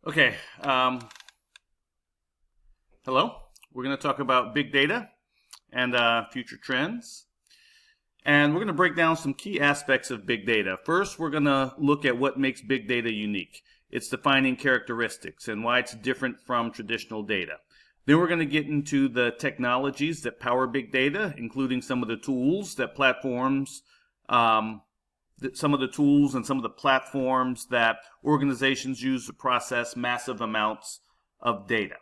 Okay, hello. We're going to talk about big data and future trends. And we're going to break down some key aspects of big data. First, we're going to look at what makes big data unique, its defining characteristics, and why it's different from traditional data. Then we're going to get into the technologies that power big data, including some of the tools that platforms, some of the tools and some of the platforms that organizations use to process massive amounts of data.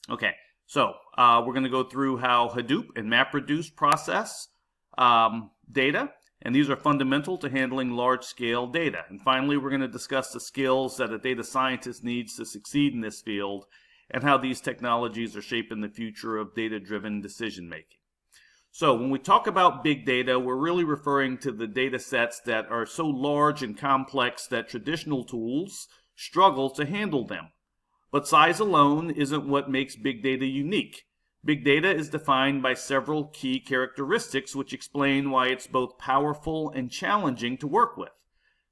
Okay, so we're going to go through how Hadoop and MapReduce process data, and these are fundamental to handling large-scale data. And finally, we're going to discuss the skills that a data scientist needs to succeed in this field and how these technologies are shaping the future of data-driven decision-making. So when we talk about big data, we're really referring to the data sets that are so large and complex that traditional tools struggle to handle them. But size alone isn't what makes big data unique. Big data is defined by several key characteristics which explain why it's both powerful and challenging to work with.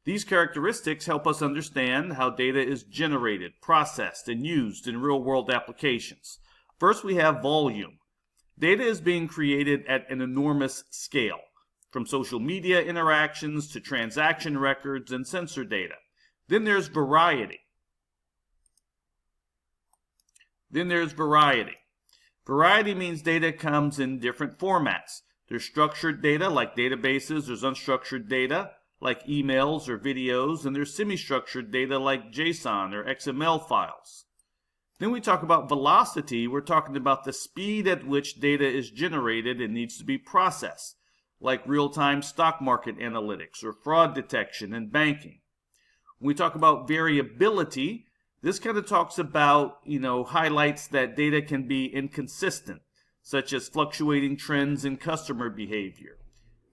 These characteristics help us understand how data is generated, processed, and used in real-world applications. First, we have volume. Data is being created at an enormous scale, from social media interactions to transaction records and sensor data. Then there's variety. Variety means data comes in different formats. There's structured data like databases, there's unstructured data like emails or videos, and there's semi-structured data like JSON or XML files. Then we talk about velocity. We're talking about the speed at which data is generated and needs to be processed, like real-time stock market analytics or fraud detection and banking. When we talk about variability, this kind of talks about, highlights that data can be inconsistent, such as fluctuating trends in customer behavior.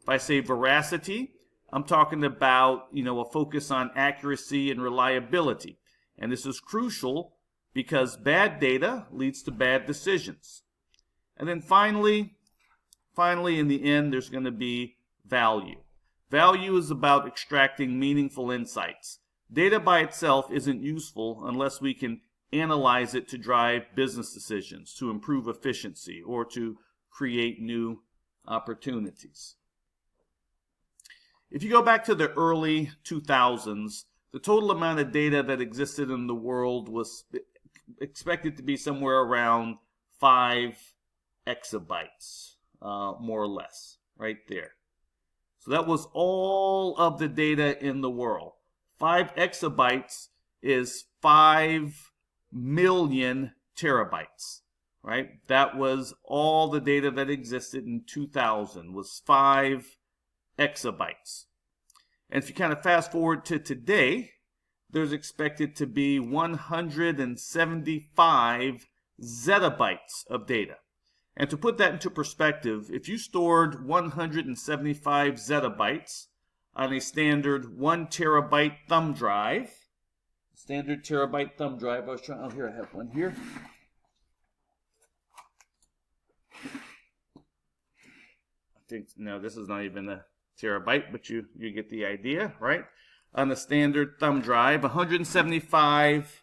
If I say veracity, I'm talking about, a focus on accuracy and reliability. And this is crucial because bad data leads to bad decisions. And then finally, in the end, there's going to be value. Value is about extracting meaningful insights. Data by itself isn't useful unless we can analyze it to drive business decisions, to improve efficiency, or to create new opportunities. If you go back to the early 2000s, the total amount of data that existed in the world was expected to be somewhere around 5 exabytes, more or less, right there. So that was all of the data in the world. 5 exabytes is 5 million terabytes, right? That was all the data that existed in 2000 was 5 exabytes. And if you kind of fast forward to today, there's expected to be 175 zettabytes of data. And to put that into perspective, if you stored 175 zettabytes on a standard 1 terabyte thumb drive, here I have one here. No, this is not even a terabyte, but you get the idea, right? On a standard thumb drive, 175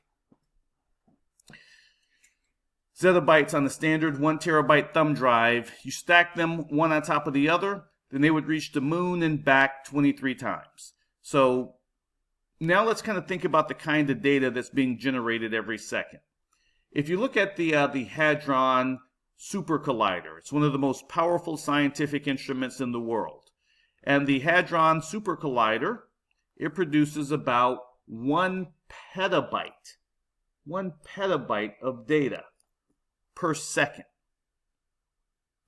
zettabytes on a standard 1 terabyte thumb drive. You stack them one on top of the other, then they would reach the moon and back 23 times. So now let's kind of think about the kind of data that's being generated every second. If you look at the Hadron Super Collider, it's one of the most powerful scientific instruments in the world. And the Hadron Super Collider, it produces about 1 petabyte of data per second.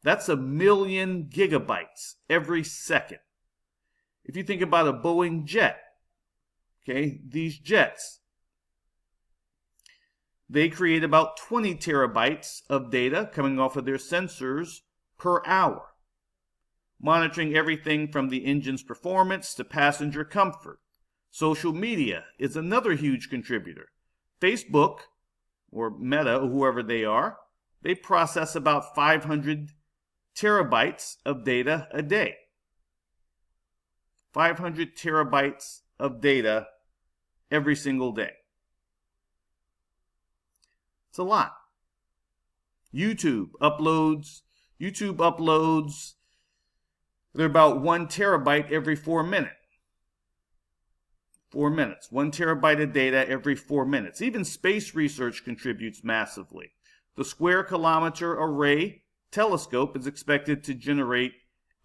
That's 1,000,000 gigabytes every second. If you think about a Boeing jet, okay, these jets, they create about 20 terabytes of data coming off of their sensors per hour, monitoring everything from the engine's performance to passenger comfort. Social media is another huge contributor. Facebook, or Meta, or whoever they are, they process about 500 terabytes of data a day. 500 terabytes of data every single day. It's a lot. YouTube uploads, they're about 1 terabyte every 4 minutes. 4 minutes. 1 terabyte of data every 4 minutes. Even space research contributes massively. The Square Kilometer Array telescope is expected to generate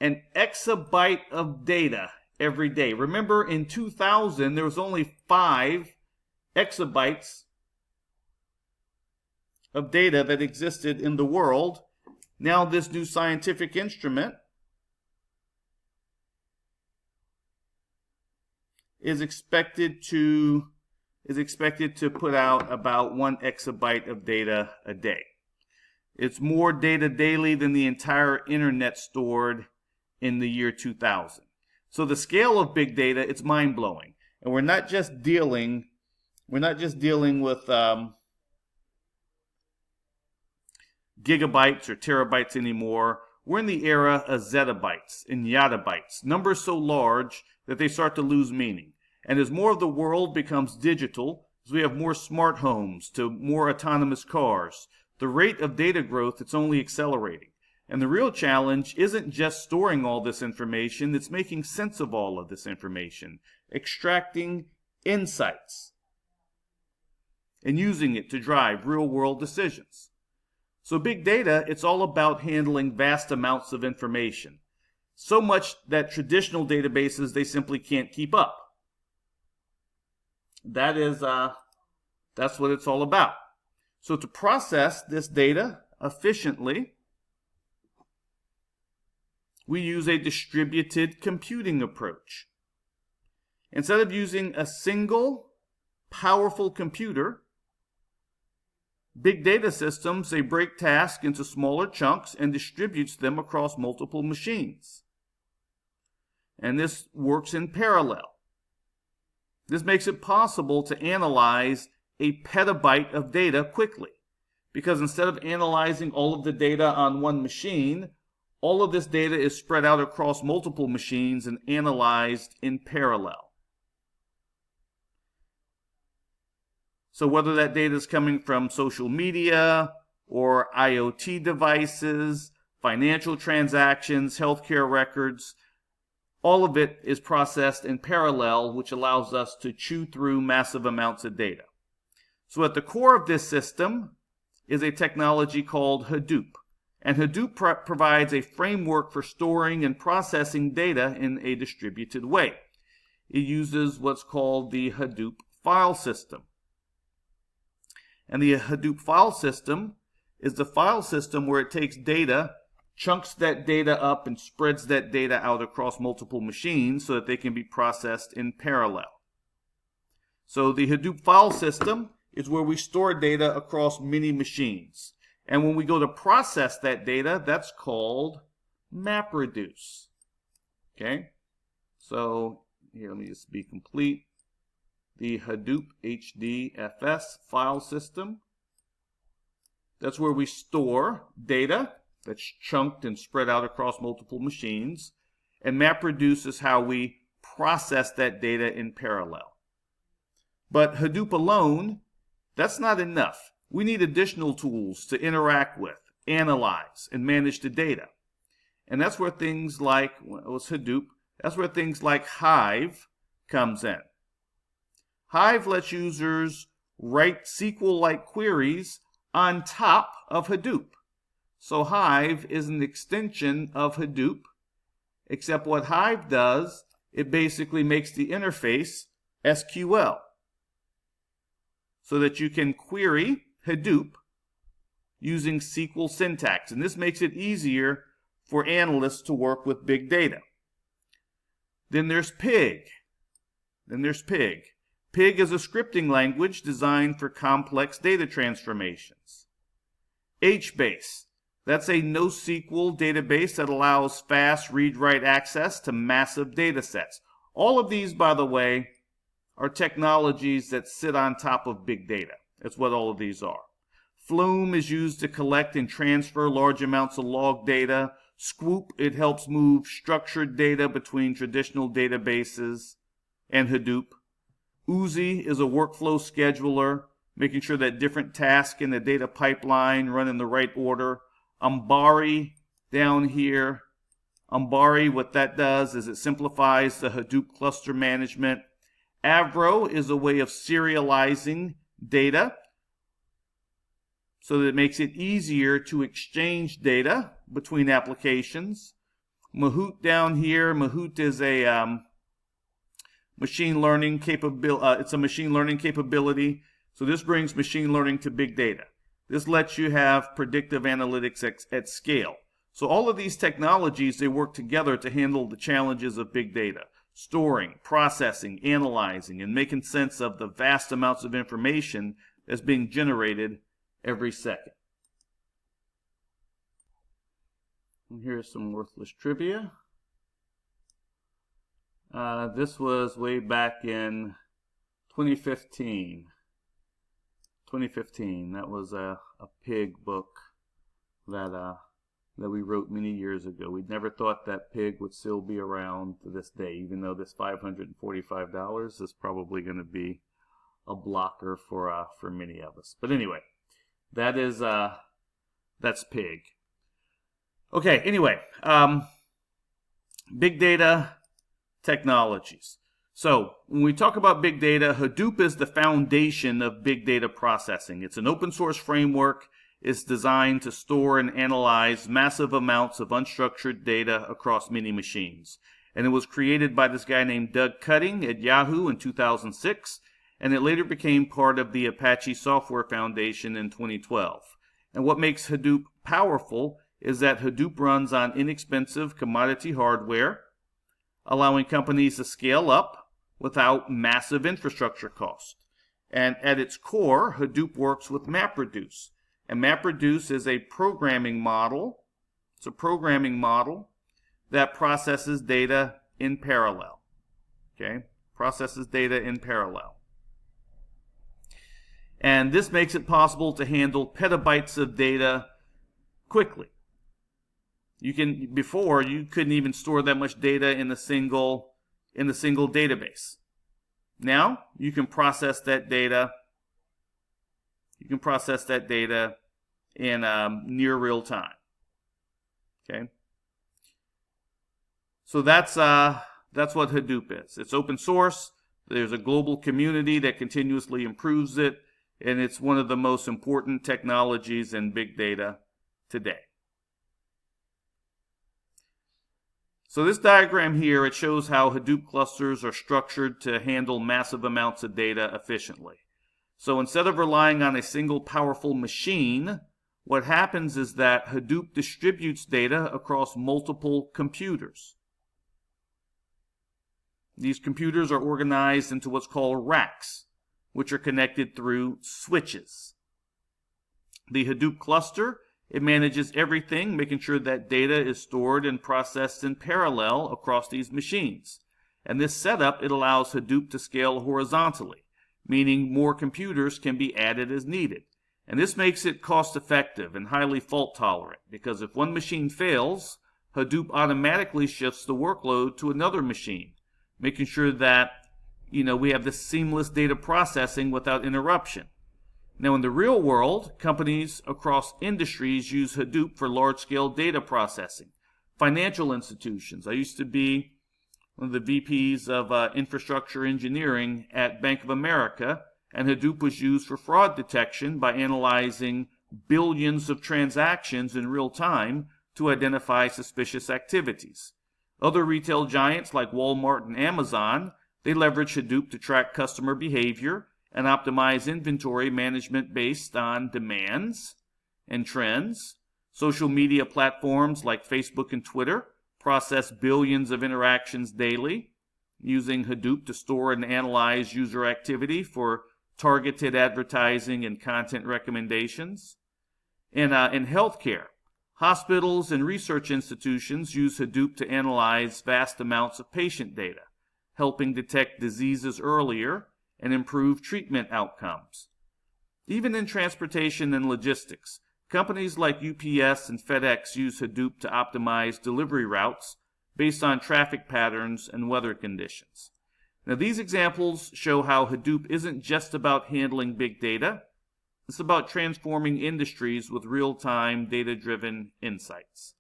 an exabyte of data every day. Remember, in 2000, there was only 5 exabytes of data that existed in the world. Now this new scientific instrument is expected to put out about 1 exabyte of data a day. It's more data daily than the entire internet stored in the year 2000. So the scale of big data, it's mind-blowing. And we're not just dealing with gigabytes or terabytes anymore. We're in the era of zettabytes and yottabytes, numbers so large that they start to lose meaning. And as more of the world becomes digital, as we have more smart homes to more autonomous cars, the rate of data growth, it's only accelerating. And the real challenge isn't just storing all this information, it's making sense of all of this information, extracting insights, and using it to drive real-world decisions. So big data, it's all about handling vast amounts of information. So much that traditional databases, they simply can't keep up. That's what it's all about. So to process this data efficiently, we use a distributed computing approach. Instead of using a single powerful computer, big data systems, they break tasks into smaller chunks and distributes them across multiple machines. And this works in parallel. This makes it possible to analyze a petabyte of data quickly, because instead of analyzing all of the data on one machine, all of this data is spread out across multiple machines and analyzed in parallel. So whether that data is coming from social media or IoT devices, financial transactions, healthcare records, all of it is processed in parallel, which allows us to chew through massive amounts of data. So at the core of this system is a technology called Hadoop. And Hadoop provides a framework for storing and processing data in a distributed way. It uses what's called the Hadoop file system. And the Hadoop file system is the file system where it takes data, chunks that data up, and spreads that data out across multiple machines so that they can be processed in parallel. So the Hadoop file system is where we store data across many machines. And when we go to process that data, that's called MapReduce. Okay? So here, let me just be complete. The Hadoop HDFS file system, that's where we store data that's chunked and spread out across multiple machines. And MapReduce is how we process that data in parallel. But Hadoop alone, that's not enough. We need additional tools to interact with, analyze, and manage the data. And that's where things like, Hadoop, that's where things like Hive comes in. Hive lets users write SQL-like queries on top of Hadoop. So Hive is an extension of Hadoop, except what Hive does, it basically makes the interface SQL, so that you can query Hadoop using SQL syntax. And this makes it easier for analysts to work with big data. Then there's Pig. Pig is a scripting language designed for complex data transformations. HBase, that's a NoSQL database that allows fast read-write access to massive data sets. All of these, by the way, are technologies that sit on top of big data. That's what all of these are. Flume is used to collect and transfer large amounts of log data. Sqoop, it helps move structured data between traditional databases and Hadoop. Oozie is a workflow scheduler. making sure that different tasks in the data pipeline run in the right order. Ambari down here. Ambari, what that does is it simplifies the Hadoop cluster management. Avro is a way of serializing data so that it makes it easier to exchange data between applications. Mahout down here, Mahout is a machine learning capability. It's a machine learning capability. So this brings machine learning to big data. This lets you have predictive analytics at scale. So all of these technologies, they work together to handle the challenges of big data. Storing, processing, analyzing, and making sense of the vast amounts of information that's being generated every second. And here's some worthless trivia. This was way back in 2015. 2015. That was a pig book that we wrote many years ago. We'd never thought that pig would still be around to this day, even though this $545 is probably going to be a blocker for many of us. But anyway, that's pig. Okay, anyway, big data technologies. So when we talk about big data, Hadoop is the foundation of big data processing. It's an open source framework. It's designed to store and analyze massive amounts of unstructured data across many machines. And it was created by this guy named Doug Cutting at Yahoo in 2006, and it later became part of the Apache Software Foundation in 2012. And what makes Hadoop powerful is that Hadoop runs on inexpensive commodity hardware, allowing companies to scale up without massive infrastructure cost. And at its core, Hadoop works with MapReduce. And MapReduce is a programming model. It's a programming model that processes data in parallel. Okay? Processes data in parallel. And this makes it possible to handle petabytes of data quickly. Before you couldn't even store that much data in a single database. Now you can process that data. You can process that data in near real time. Okay. So that's what Hadoop is. It's open source. There's a global community that continuously improves it, and it's one of the most important technologies in big data today. So this diagram here, it shows how Hadoop clusters are structured to handle massive amounts of data efficiently. So instead of relying on a single powerful machine, what happens is that Hadoop distributes data across multiple computers. These computers are organized into what's called racks, which are connected through switches. The Hadoop cluster, it manages everything, making sure that data is stored and processed in parallel across these machines. And this setup, it allows Hadoop to scale horizontally, meaning more computers can be added as needed. And this makes it cost-effective and highly fault-tolerant, because if one machine fails, Hadoop automatically shifts the workload to another machine, making sure that we have this seamless data processing without interruption. Now, in the real world, companies across industries use Hadoop for large-scale data processing. Financial institutions. I used to be one of the VPs of infrastructure engineering at Bank of America, and Hadoop was used for fraud detection by analyzing billions of transactions in real time to identify suspicious activities. Other retail giants like Walmart and Amazon, they leverage Hadoop to track customer behavior and optimize inventory management based on demands and trends. Social media platforms like Facebook and Twitter process billions of interactions daily, using Hadoop to store and analyze user activity for targeted advertising and content recommendations. In healthcare, hospitals and research institutions use Hadoop to analyze vast amounts of patient data, helping detect diseases earlier and improve treatment outcomes. Even in transportation and logistics, companies like UPS and FedEx use Hadoop to optimize delivery routes based on traffic patterns and weather conditions. Now, these examples show how Hadoop isn't just about handling big data. It's about transforming industries with real-time, data-driven insights.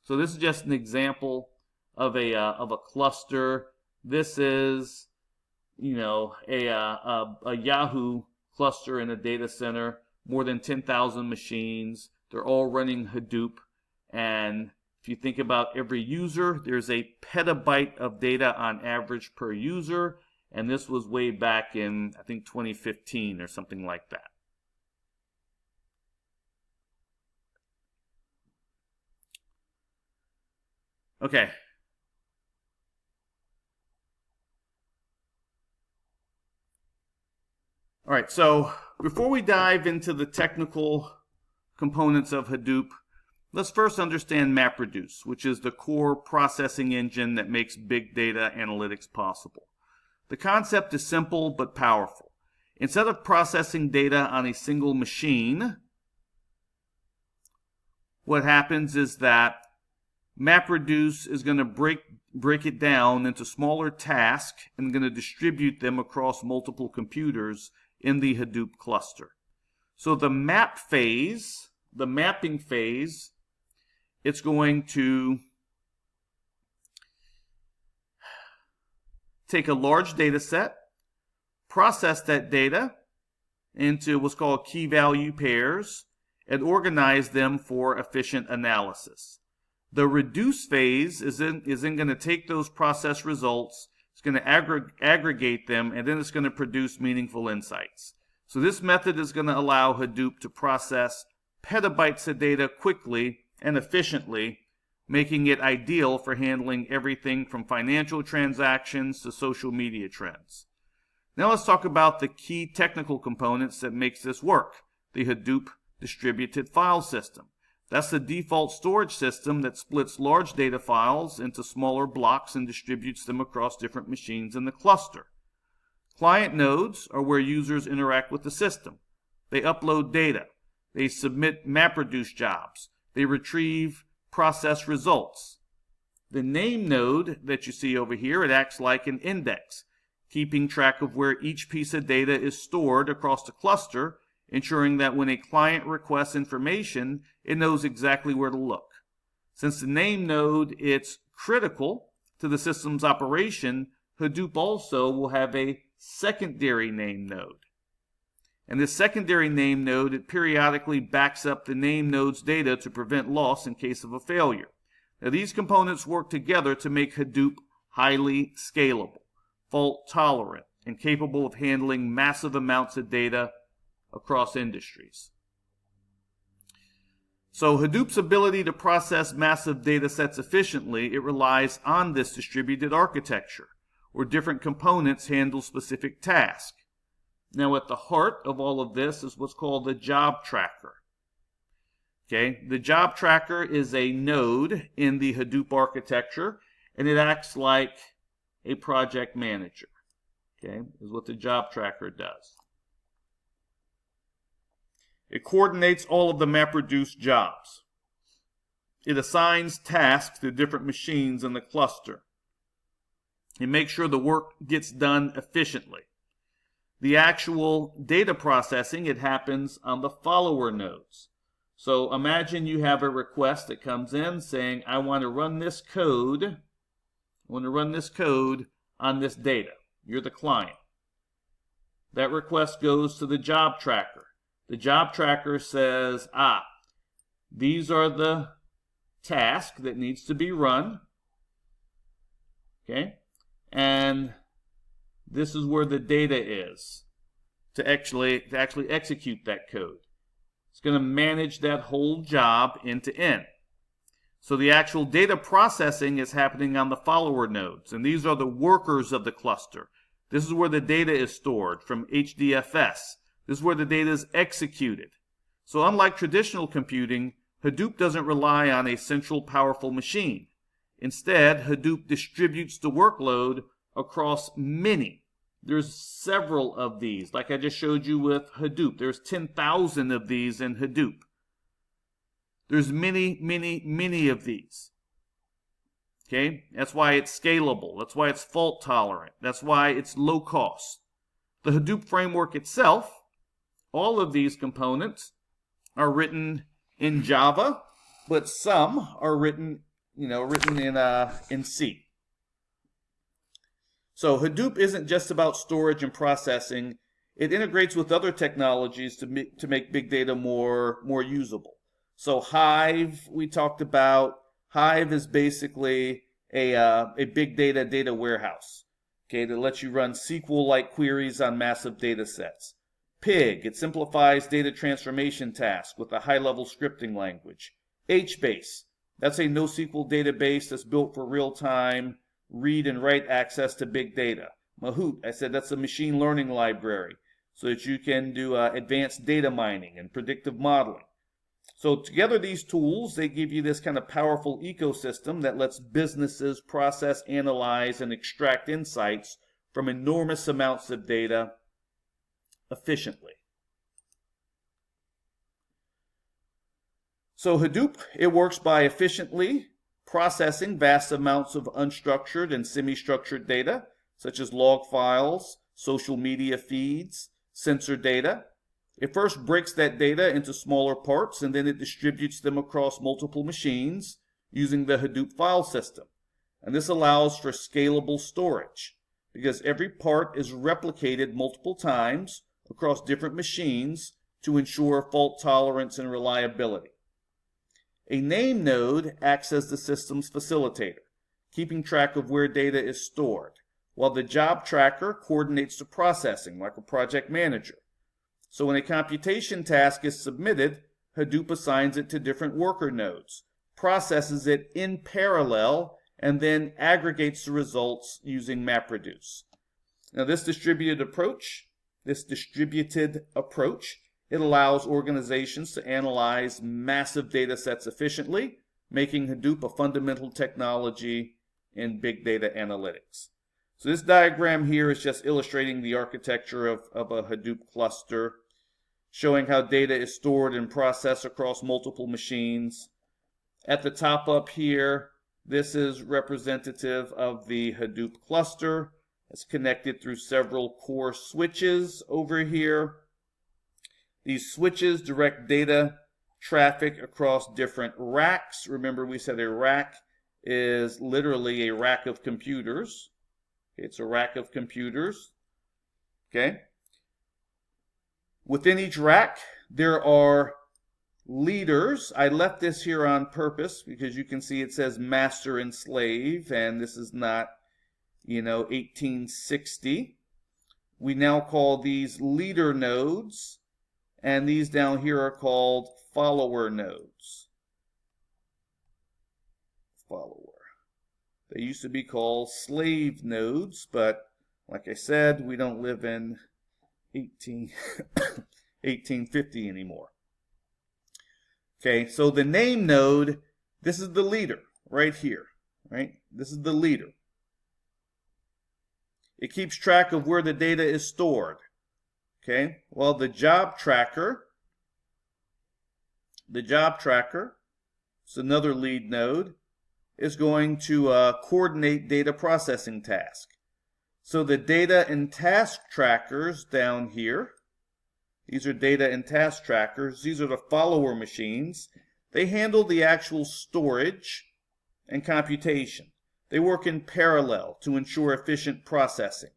So this is just an example of a cluster. This is, a Yahoo cluster in a data center, more than 10,000 machines. They're all running Hadoop, and if you think about every user, there's a petabyte of data on average per user, and this was way back in, I think, 2015 or something like that. Okay. All right, so before we dive into the technical components of Hadoop, let's first understand MapReduce, which is the core processing engine that makes big data analytics possible. The concept is simple but powerful. Instead of processing data on a single machine, what happens is that MapReduce is going to break it down into smaller tasks and going to distribute them across multiple computers in the Hadoop cluster. So the map phase, the mapping phase, it's going to take a large data set, process that data into what's called key value pairs, and organize them for efficient analysis. The reduce phase is then going to take those process results, it's going to aggregate them, and then it's going to produce meaningful insights. So this method is going to allow Hadoop to process petabytes of data quickly and efficiently, making it ideal for handling everything from financial transactions to social media trends. Now let's talk about the key technical components that makes this work, the Hadoop distributed file system. That's the default storage system that splits large data files into smaller blocks and distributes them across different machines in the cluster. Client nodes are where users interact with the system. They upload data. They submit MapReduce jobs. They retrieve process results. The name node that you see over here, it acts like an index, keeping track of where each piece of data is stored across the cluster, ensuring that when a client requests information, it knows exactly where to look. Since the name node is critical to the system's operation, Hadoop also will have a secondary name node. And this secondary name node, it periodically backs up the name node's data to prevent loss in case of a failure. Now, these components work together to make Hadoop highly scalable, fault tolerant, and capable of handling massive amounts of data across industries. So Hadoop's ability to process massive data sets efficiently, it relies on this distributed architecture, where different components handle specific tasks. Now at the heart of all of this is what's called the job tracker. Okay, the job tracker is a node in the Hadoop architecture, and it acts like a project manager. Okay, is what the job tracker does. It coordinates all of the MapReduce jobs. It assigns tasks to different machines in the cluster. It makes sure the work gets done efficiently. The actual data processing, it happens on the follower nodes. So imagine you have a request that comes in saying, I want to run this code. On this data. You're the client. That request goes to the job tracker. The job tracker says, these are the tasks that needs to be run. Okay? And this is where the data is to actually execute that code. It's going to manage that whole job end to end. So the actual data processing is happening on the follower nodes, and these are the workers of the cluster. This is where the data is stored from HDFS. This is where the data is executed. So unlike traditional computing, Hadoop doesn't rely on a central powerful machine. Instead, Hadoop distributes the workload across many. There's several of these, like I just showed you with Hadoop. There's 10,000 of these in Hadoop. There's many of these. Okay, that's why it's scalable. That's why it's fault tolerant. That's why it's low cost. The Hadoop framework itself, all of these components are written in Java, but some are written in C. So Hadoop isn't just about storage and processing. It integrates with other technologies to make big data more usable. So Hive, we talked about. Hive is basically a big data warehouse, okay, that lets you run SQL-like queries on massive data sets. Pig, it simplifies data transformation tasks with a high-level scripting language. HBase, that's a NoSQL database that's built for real-time read and write access to big data. Mahout, I said that's a machine learning library so that you can do advanced data mining and predictive modeling. So together these tools, they give you this kind of powerful ecosystem that lets businesses process, analyze, and extract insights from enormous amounts of data efficiently. So Hadoop, it works by efficiently processing vast amounts of unstructured and semi-structured data, such as log files, social media feeds, sensor data. It first breaks that data into smaller parts, and then it distributes them across multiple machines using the Hadoop file system. And this allows for scalable storage, because every part is replicated multiple times across different machines to ensure fault tolerance and reliability. A name node acts as the system's facilitator, keeping track of where data is stored, while the job tracker coordinates the processing like a project manager. So when a computation task is submitted, Hadoop assigns it to different worker nodes, processes it in parallel, and then aggregates the results using MapReduce. Now this distributed approach, it allows organizations to analyze massive data sets efficiently, making Hadoop a fundamental technology in big data analytics. So this diagram here is just illustrating the architecture of a Hadoop cluster, showing how data is stored and processed across multiple machines. At the top up here, this is representative of the Hadoop cluster. It's connected through several core switches over here. These switches direct data traffic across different racks. Remember, we said a rack is literally a rack of computers. It's a rack of computers. Okay. Within each rack, there are leaders. I left this here on purpose because you can see it says master and slave, and this is not, 1860. We now call these leader nodes, and these down here are called follower nodes. Follower. They used to be called slave nodes, but like I said, we don't live in 1850 anymore. Okay, so the name node, this is the leader right here, right? This is the leader. It keeps track of where the data is stored. Okay, well, the job tracker, it's another lead node, is going to coordinate data processing tasks. So the data and task trackers down here, these are data and task trackers. These are the follower machines. They handle the actual storage and computation. They work in parallel to ensure efficient processing.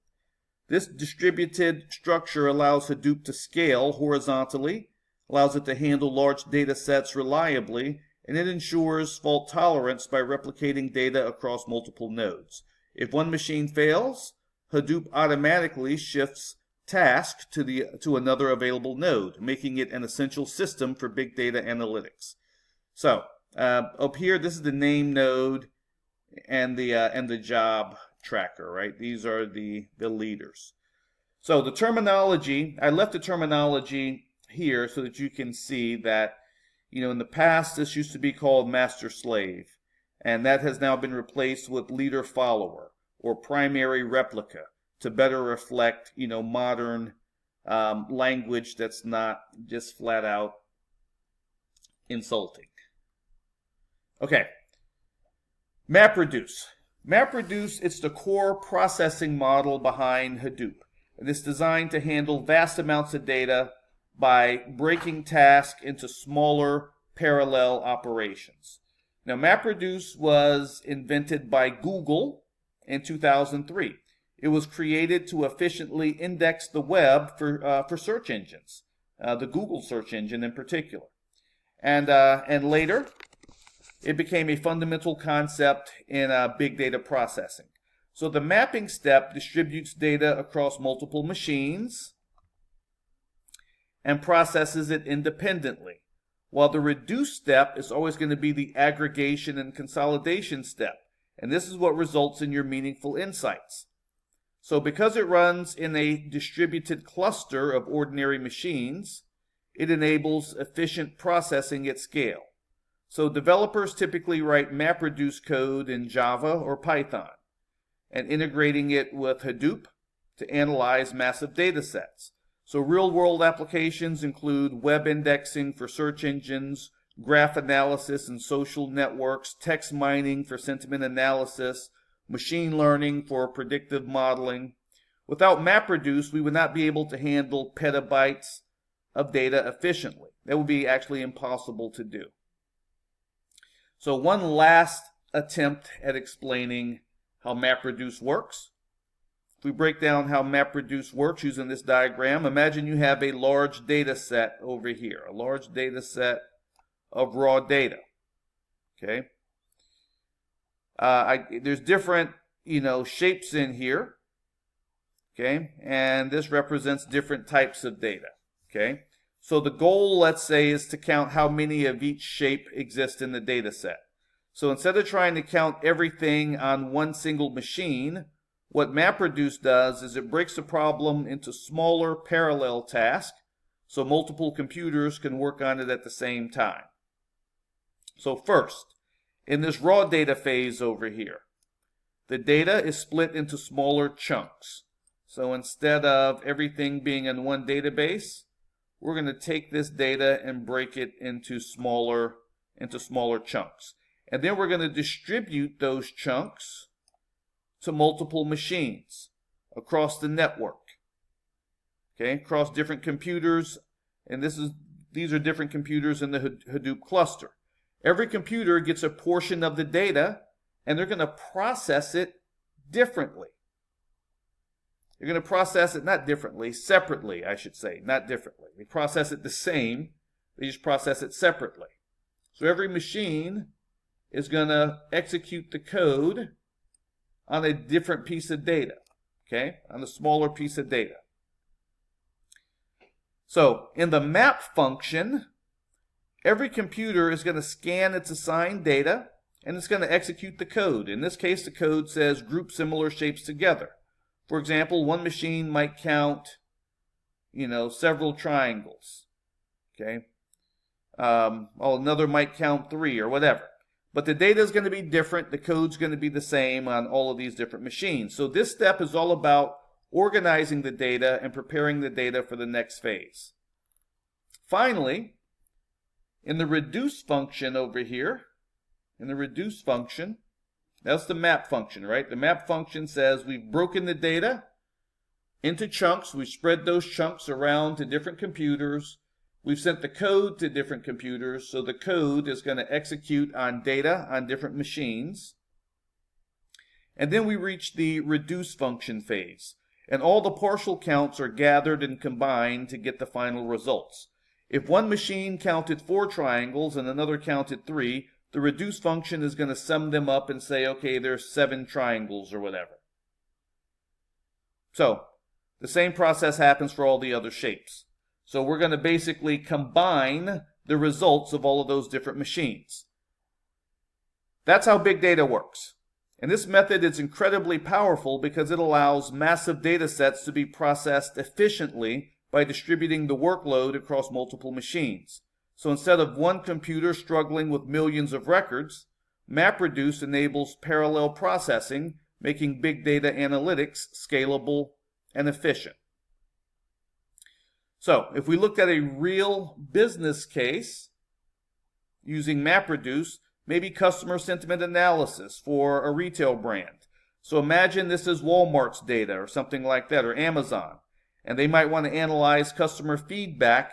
This distributed structure allows Hadoop to scale horizontally, allows it to handle large data sets reliably, and it ensures fault tolerance by replicating data across multiple nodes. If one machine fails, Hadoop automatically shifts task to another available node, making it an essential system for big data analytics. So up here, this is the name node and the job tracker, right? These are the leaders. So the terminology, I left the terminology here so that you can see that, in the past this used to be called master slave, and that has now been replaced with leader follower or primary replica to better reflect, modern language that's not just flat out insulting. Okay. MapReduce. MapReduce, it's the core processing model behind Hadoop. And it's designed to handle vast amounts of data by breaking tasks into smaller parallel operations. Now, MapReduce was invented by Google in 2003. It was created to efficiently index the web for search engines, the Google search engine in particular. And later, it became a fundamental concept in big data processing. So the mapping step distributes data across multiple machines and processes it independently, while the reduce step is always going to be the aggregation and consolidation step. And this is what results in your meaningful insights. So because it runs in a distributed cluster of ordinary machines, it enables efficient processing at scale. So developers typically write MapReduce code in Java or Python and integrating it with Hadoop to analyze massive data sets. So real-world applications include web indexing for search engines, graph analysis and social networks, text mining for sentiment analysis, machine learning for predictive modeling. Without MapReduce, we would not be able to handle petabytes of data efficiently. That would be actually impossible to do. So one last attempt at explaining how MapReduce works. If we break down how MapReduce works using this diagram, imagine you have a large data set over here, a large data set of raw data. Okay. There's different, shapes in here. Okay, and this represents different types of data. Okay, so the goal, let's say, is to count how many of each shape exist in the data set. So instead of trying to count everything on one single machine, what MapReduce does is it breaks the problem into smaller parallel tasks so multiple computers can work on it at the same time. So first, in this raw data phase over here, the data is split into smaller chunks. So instead of everything being in one database, we're going to take this data and break it into smaller chunks. And then we're going to distribute those chunks to multiple machines across the network. Okay, across different computers, and these are different computers in the Hadoop cluster. Every computer gets a portion of the data, and they're going to process it differently. They're going to process it not differently, separately, I should say, not differently. They process it the same, they just process it separately. So every machine is going to execute the code on a different piece of data, okay, on a smaller piece of data. So in the map function, every computer is going to scan its assigned data and it's going to execute the code. In this case, the code says group similar shapes together. For example, one machine might count, several triangles, okay? Another might count 3 or whatever. But the data is going to be different. The code's going to be the same on all of these different machines. So this step is all about organizing the data and preparing the data for the next phase. Finally, in the reduce function over here, that's the map function, right? The map function says we've broken the data into chunks. We've spread those chunks around to different computers. We've sent the code to different computers, so the code is going to execute on data on different machines. And then we reach the reduce function phase, and all the partial counts are gathered and combined to get the final results. If one machine counted 4 triangles and another counted 3, the reduce function is going to sum them up and say, okay, there's 7 triangles or whatever. So the same process happens for all the other shapes. So we're going to basically combine the results of all of those different machines. That's how big data works. And this method is incredibly powerful because it allows massive data sets to be processed efficiently by distributing the workload across multiple machines. So instead of one computer struggling with millions of records, MapReduce enables parallel processing, making big data analytics scalable and efficient. So if we looked at a real business case using MapReduce, maybe customer sentiment analysis for a retail brand. So imagine this is Walmart's data or something like that, or Amazon. And they might want to analyze customer feedback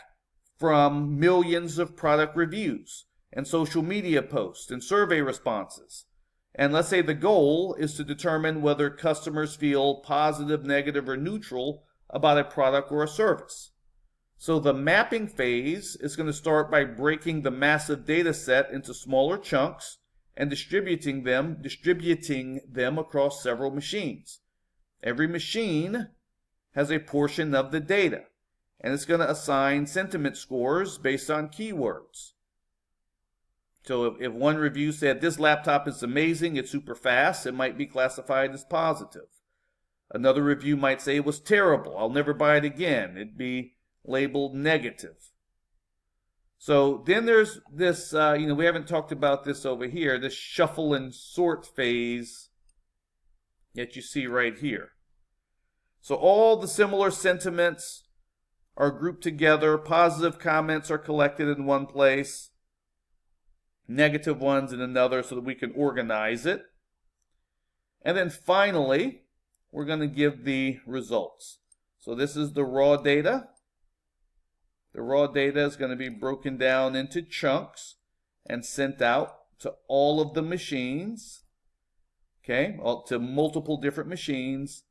from millions of product reviews and social media posts and survey responses. And let's say the goal is to determine whether customers feel positive, negative, or neutral about a product or a service. So the mapping phase is going to start by breaking the massive data set into smaller chunks and distributing them across several machines. Every machine has a portion of the data, and it's going to assign sentiment scores based on keywords. So if one review said, this laptop is amazing, it's super fast, it might be classified as positive. Another review might say it was terrible, I'll never buy it again. It'd be labeled negative. So then there's this, we haven't talked about this over here, this shuffle and sort phase that you see right here. So all the similar sentiments are grouped together, positive comments are collected in one place, negative ones in another, so that we can organize it. And then finally, we're going to give the results. So this is the raw data. The raw data is going to be broken down into chunks and sent out to all of the machines, okay, to multiple different machines.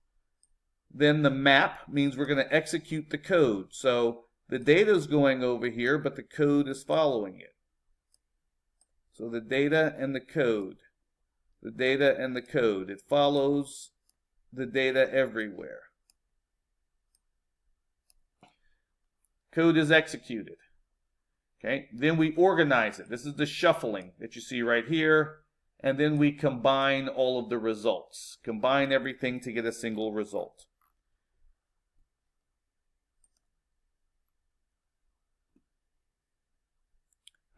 Then the map means we're going to execute the code. So the data is going over here, but the code is following it. So the data and the code. The data and the code. It follows the data everywhere. Code is executed. Okay, then we organize it. This is the shuffling that you see right here. And then we combine all of the results. Combine everything to get a single result.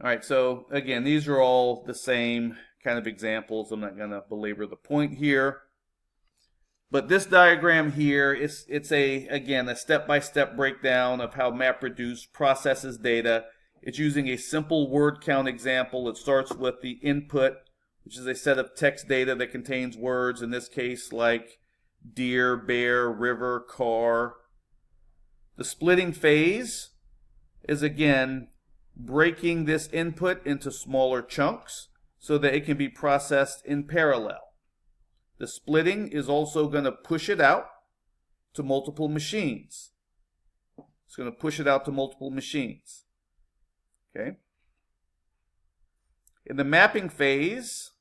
All right, so again, these are all the same kind of examples. I'm not going to belabor the point here. But this diagram here, it's again, a step-by-step breakdown of how MapReduce processes data. It's using a simple word count example. It starts with the input, which is a set of text data that contains words, in this case like deer, bear, river, car. The splitting phase is, again, breaking this input into smaller chunks so that it can be processed in parallel. The splitting is also going to push it out to multiple machines. It's going to push it out to multiple machines. Okay. In the mapping phase,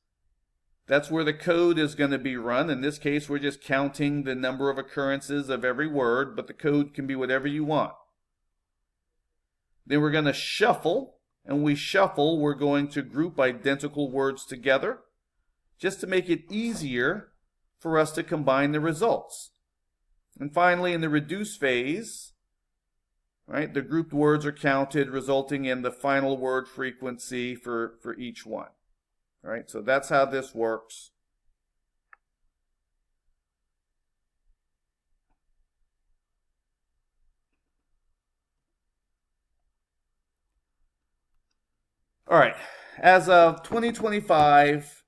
that's where the code is going to be run. In this case, we're just counting the number of occurrences of every word, but the code can be whatever you want. Then we're going to shuffle, and we're going to group identical words together just to make it easier for us to combine the results. And finally, in the reduce phase, right, the grouped words are counted, resulting in the final word frequency for each one. All right, so that's how this works. All right, as of 2025,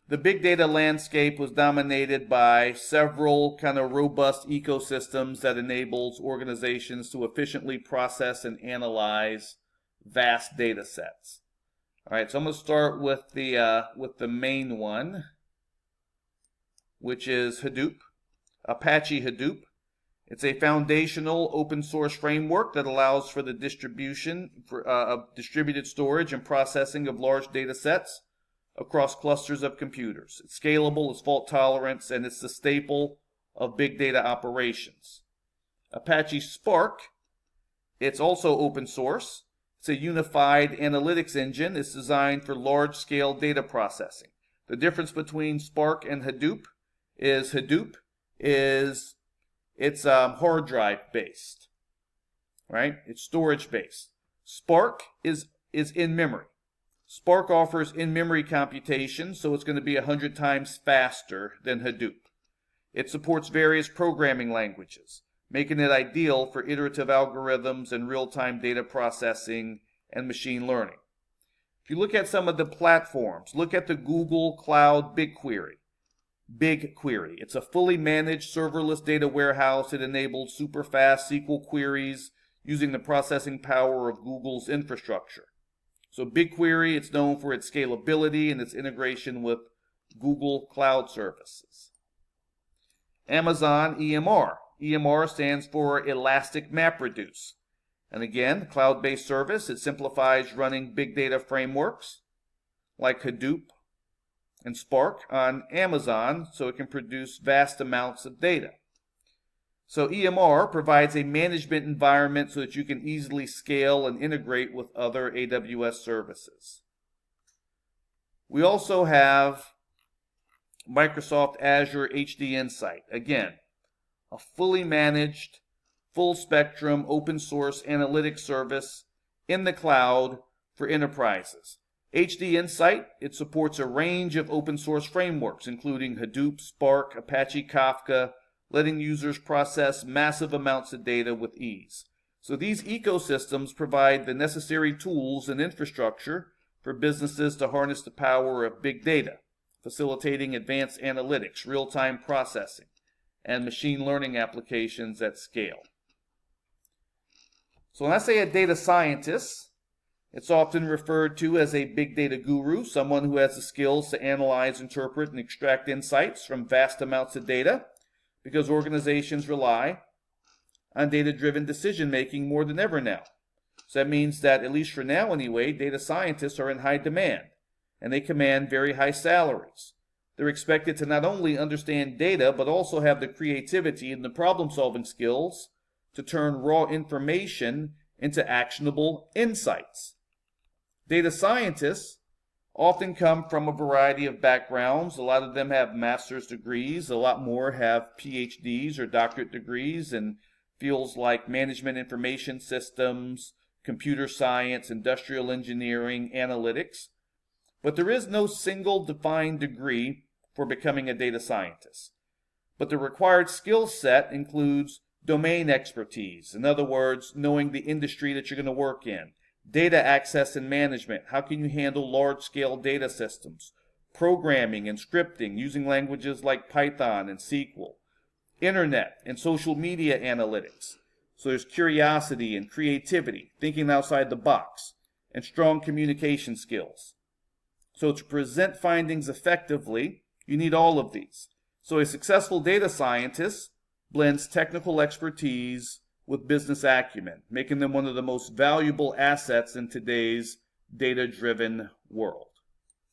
the big data landscape was dominated by several kind of robust ecosystems that enables organizations to efficiently process and analyze vast data sets. All right, so I'm going to start with the main one, which is Hadoop, Apache Hadoop. It's a foundational open source framework that allows for the distribution of distributed storage and processing of large data sets across clusters of computers. It's scalable, it's fault tolerant, and it's the staple of big data operations. Apache Spark, it's also open source. It's a unified analytics engine. It's designed for large-scale data processing. The difference between Spark and Hadoop is it's hard drive based, right? It's storage based. Spark is in memory. Spark offers in-memory computation, so it's going to be 100 times faster than Hadoop. It supports various programming languages, making it ideal for iterative algorithms and real-time data processing and machine learning. If you look at some of the platforms, look at the Google Cloud BigQuery. BigQuery. It's a fully managed serverless data warehouse. It enables super fast SQL queries using the processing power of Google's infrastructure. So BigQuery, it's known for its scalability and its integration with Google Cloud Services. Amazon EMR. EMR stands for Elastic MapReduce. And again, cloud-based service, it simplifies running big data frameworks like Hadoop and Spark on Amazon so it can produce vast amounts of data. So EMR provides a management environment so that you can easily scale and integrate with other AWS services. We also have Microsoft Azure HD Insight. Again, a fully managed, full spectrum, open source analytics service in the cloud for enterprises. HD Insight, it supports a range of open source frameworks, including Hadoop, Spark, Apache Kafka, letting users process massive amounts of data with ease. So these ecosystems provide the necessary tools and infrastructure for businesses to harness the power of big data, facilitating advanced analytics, real-time processing, and machine learning applications at scale. So when I say a data scientist, it's often referred to as a big data guru, someone who has the skills to analyze, interpret, and extract insights from vast amounts of data, because organizations rely on data-driven decision-making more than ever now. So that means that, at least for now anyway, data scientists are in high demand, and they command very high salaries. They're expected to not only understand data, but also have the creativity and the problem-solving skills to turn raw information into actionable insights. Data scientists often come from a variety of backgrounds. A lot of them have master's degrees. A lot more have PhDs or doctorate degrees in fields like management information systems, computer science, industrial engineering, analytics. But there is no single defined degree for becoming a data scientist. But the required skill set includes domain expertise. In other words, knowing the industry that you're going to work in. Data access and management. How can you handle large-scale data systems? Programming and scripting using languages like Python and SQL. Internet and social media analytics. So there's curiosity and creativity, thinking outside the box, and strong communication skills. So to present findings effectively, you need all of these. So a successful data scientist blends technical expertise with business acumen, making them one of the most valuable assets in today's data-driven world.